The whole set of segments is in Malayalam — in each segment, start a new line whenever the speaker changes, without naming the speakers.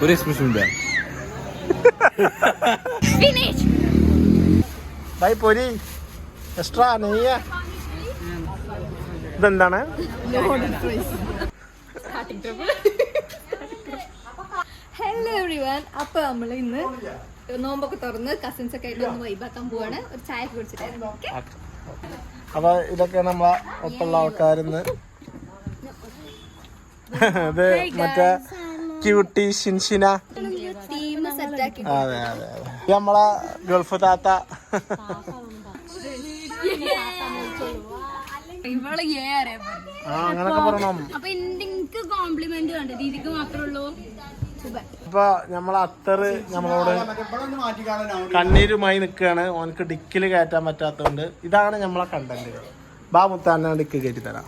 ഒരു എക്സ്പ്രഷൻ ഇല്ല.
ബൈ പൊരി എക്സ്ട്രാ നെയ്യ. ഇതെന്താണ്?
Hello everyone. അപ്പൊ നമ്മൾ ഇന്ന് നോമ്പൊക്കെ തുറന്ന് കസിൻസ് ഒക്കെ ആയിട്ട് ഒന്ന് വൈബാക്കാൻ പോവാണ്. ഒരു ചായ കുടിച്ചിട്ടായിരുന്നു.
അപ്പൊ ഇതൊക്കെ നമ്മളെ ഒപ്പുള്ള ആൾക്കാരിന്ന്. ഇത് മറ്റേ ക്യൂട്ടി ഷിൻഷിന. അതെ അതെ അതെ. നമ്മളെ ഗൾഫ് താത്ത. അങ്ങനൊക്കെ പറയണം.
കോംപ്ലിമെന്റ് കണ്ടു ദീദിക്ക് മാത്രമേ ഉള്ളൂ.
ഇപ്പൊ നമ്മളെ അത്തറ് നമ്മളോട് കണ്ണീരുമായി നിൽക്കുകയാണ്. ഓനക്ക് ഡിക്കില് കയറ്റാൻ പറ്റാത്തതുകൊണ്ട് ഇതാണ് നമ്മളെ കണ്ടന്റ്. ബാമുത്താനെ ഡിക്ക് കയറ്റി തരാം.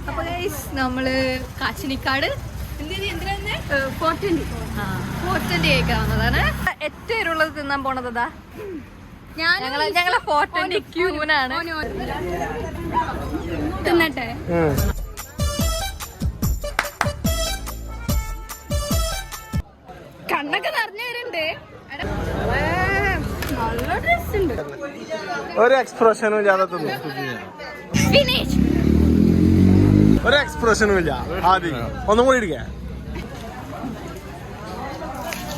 അപ്പൊ നമ്മള് കാച്ചിനിക്കാട് ഫോർട്ടന്റെ കേൾക്കാൻ വന്നതാണ്. ഏറ്റവും ഉള്ളത് തിന്നാൻ പോണതാ ഞങ്ങളെ ഫോർട്ടന്റെ ക്യൂനാണ്. തിന്നട്ടെ. കണ്ണൊക്കെ നിറഞ്ഞു വരുന്നുണ്ട്. നല്ല ഡ്രസ് ഉണ്ട്.
ഒരു എക്സ്പ്രഷനും ഇല്ലാതെ തിന്നു. ഒരു എക്സ്പ്രഷനും ഇല്ല. ആദ്യം ഒന്നും കൂടി ഇരിക്ക.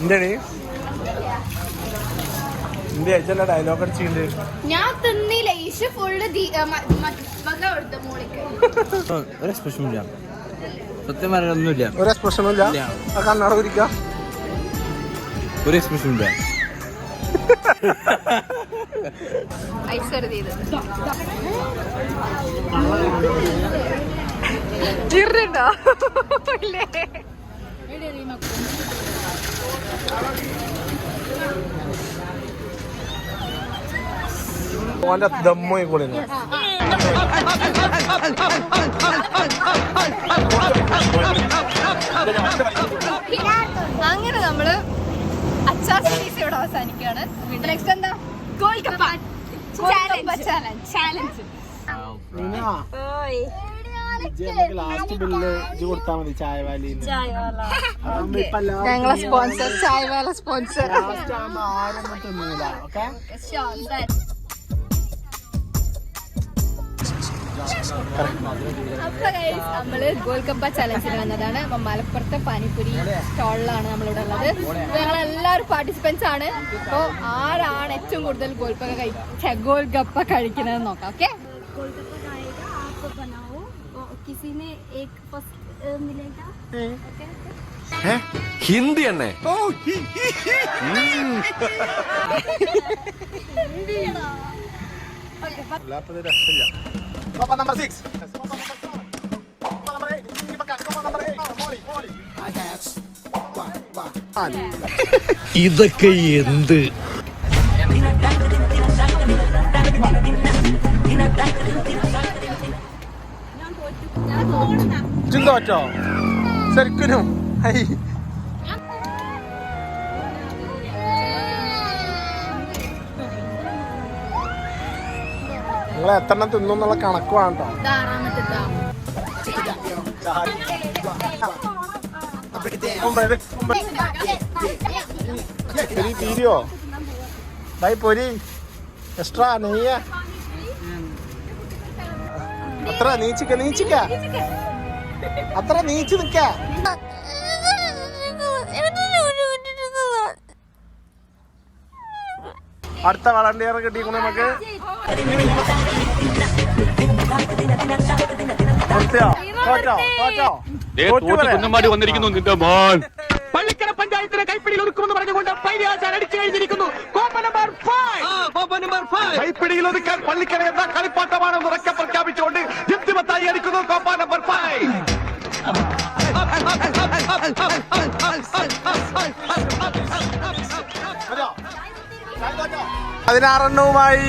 എന്താണ് ഇന്ത്യ അയച്ചല്ല ഡയലോഗ് അടിച്ചിട്ടുണ്ട്.
ഞാൻ തിന്നില്ല. ഈശ് ഫുള്ള്
ഒരു എക്സ്പ്രഷൻ ഇല്ല. സത്യം പറയാനൊന്നുമില്ല.
ഒരു എക്സ്പ്രഷനും ഇല്ല. ആ കണ്ണട കുരിക്ക.
ഒരു എക്സ്പ്രഷൻ ഇല്ല.
ഓന്റെ ദമ്മോയി കൂടെ
അങ്ങനെ നമ്മള് അച്ചാർ സീരീസ് ഇവിടെ അവസാനിക്കുകയാണ്. നെക്സ്റ്റ് എന്താ? ഗോൾഗപ്പ ചാലഞ്ച്.
ലാസ്റ്റ് ബില്ല് കൊടുത്താൽ മതി. ചായവാലി
ഞങ്ങളെ സ്പോൺസർ ചായവാല സ്പോൺസർ.
ആരും തിന്നില്ല. ഓക്കെ
അപ്പൊ നമ്മള് ഗോൾഗപ്പ ചലഞ്ചിന് വന്നതാണ്. മലപ്പുറത്തെ പാനിപ്പുരി സ്റ്റോളിലാണ് നമ്മളിവിടെ ഉള്ളത്. ഞങ്ങളെല്ലാവരും പാർട്ടിസിപ്പൻസ് ആണ്. അപ്പൊ ആരാണ് ഏറ്റവും കൂടുതൽ ഗോൾഗപ്പ കഴിക്കുന്നത് നോക്കാം. ഓക്കെ
ഹിന്ദി തന്നെ.
ഇതൊക്കെ എന്ത്?
ചിന്തോറ്റോ ശരിക്കും നിങ്ങൾ എത്രണ്ണം തിന്നു എന്നുള്ള കണക്ക് വേണ്ടോ? തീരുവോ ബൈ പൊരി എക്സ്ട്രാ നെയ്യ. അത്ര നീച്ചിക്ക അത്ര നീച്ച് നിക്ക. അടുത്ത വളണ്ടിയർ കിട്ടിയിരിക്കണ നമുക്ക്.
കുന്നമ്മാടി വന്നിരിക്കുന്നു നിന്റെ മോൻ. പള്ളിക്കര പഞ്ചായത്തിനെ കൈപ്പിടിയിൽ ഒതുക്കുമെന്ന് പറഞ്ഞുകൊണ്ട് പൈര്യാശാൻ അടിച്ചു കഴിഞ്ഞിരിക്കുന്നു. കോപ്പ നമ്പർ 5 കൈപ്പിടിയിൽ ഒതുക്കാൻ പള്ളിക്കര എന്ന കളിപ്പാട്ടമാണെന്ന് ഉറക്കെ പ്രഖ്യാപിച്ചുകൊണ്ട് യുക്തിമത്തായി അടിക്കുന്നു കോപ്പ നമ്പർ 5.
16 എണ്ണവുമായി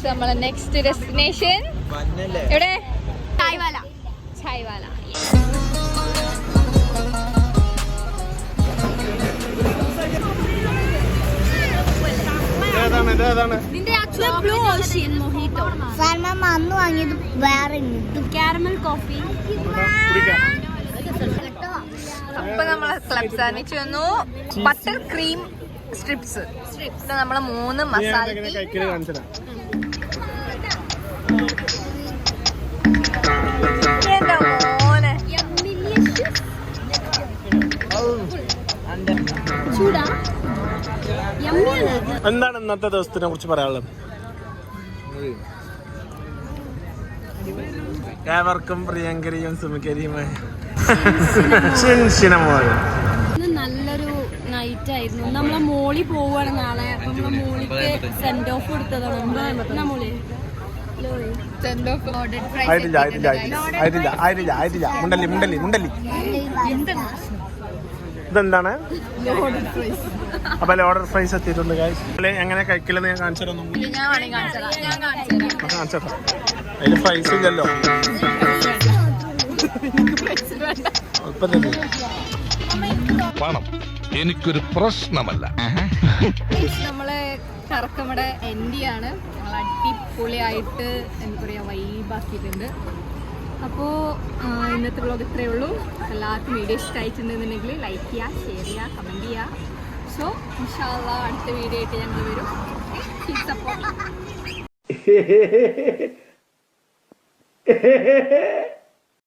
നമ്മളെ നെക്സ്റ്റ് ഡെസ്റ്റിനേഷൻ എവിടെ? ചായ്വാല.
ഏതാണ്?
Blue ocean mojito.
അന്ന് വാങ്ങിയത് വേറെ
കാരമൽ കോഫി. അപ്പൊ നമ്മള് ക്ലബ് സാൻഡ്വിച്ച് വന്നു. Butter cream strips. നമ്മള് 3 മസാല.
കഴിക്കല് കാണിച്ചതാ. എന്താണ് ഇന്നത്തെ ദിവസത്തിനെ കുറിച്ച് പറയാനുള്ളത്? ഏവർക്കും പ്രിയങ്കരിയും സുമിക്കരിയുമായ
നല്ലൊരു നൈറ്റ് ആയിരുന്നു. നമ്മളെ മോളി പോവാണ് നാളെ. നമ്മളെ മോളിക്ക് സെൻഡ് ഓഫ് കൊടുത്തതാണ്.
ഇതെന്താണ്? അപ്പൊ ഓർഡർ പ്രൈസ് എത്തിയിട്ടുണ്ട്. എങ്ങനെ കഴിക്കലെന്ന് ഞാൻ കാണിച്ചു തരാം. അതില് പ്രൈസ് ഇല്ലല്ലോ.
പണം എനിക്കൊരു പ്രശ്നമല്ല.
നമ്മളെ കറക്കമ്മടെ എൻഡിയാണ്. ഞങ്ങൾ അടിപൊളിയായിട്ട് എന്താ പറയുക വൈബാക്കിയിട്ടുണ്ട്. അപ്പോൾ ഇന്നത്തെ വ്ളോഗ് ഇത്രയേ ഉള്ളൂ. എല്ലാവർക്കും വീഡിയോ ഇഷ്ടമായിട്ടുണ്ടെന്നുണ്ടെങ്കിൽ ലൈക്ക് ചെയ്യുക, ഷെയർ ചെയ്യുക, കമൻറ്റ് ചെയ്യുക. സോ ഇൻഷാ അല്ലാഹ് അടുത്ത വീഡിയോ ആയിട്ട് ഞങ്ങൾ വരും. സപ്പോർട്ട്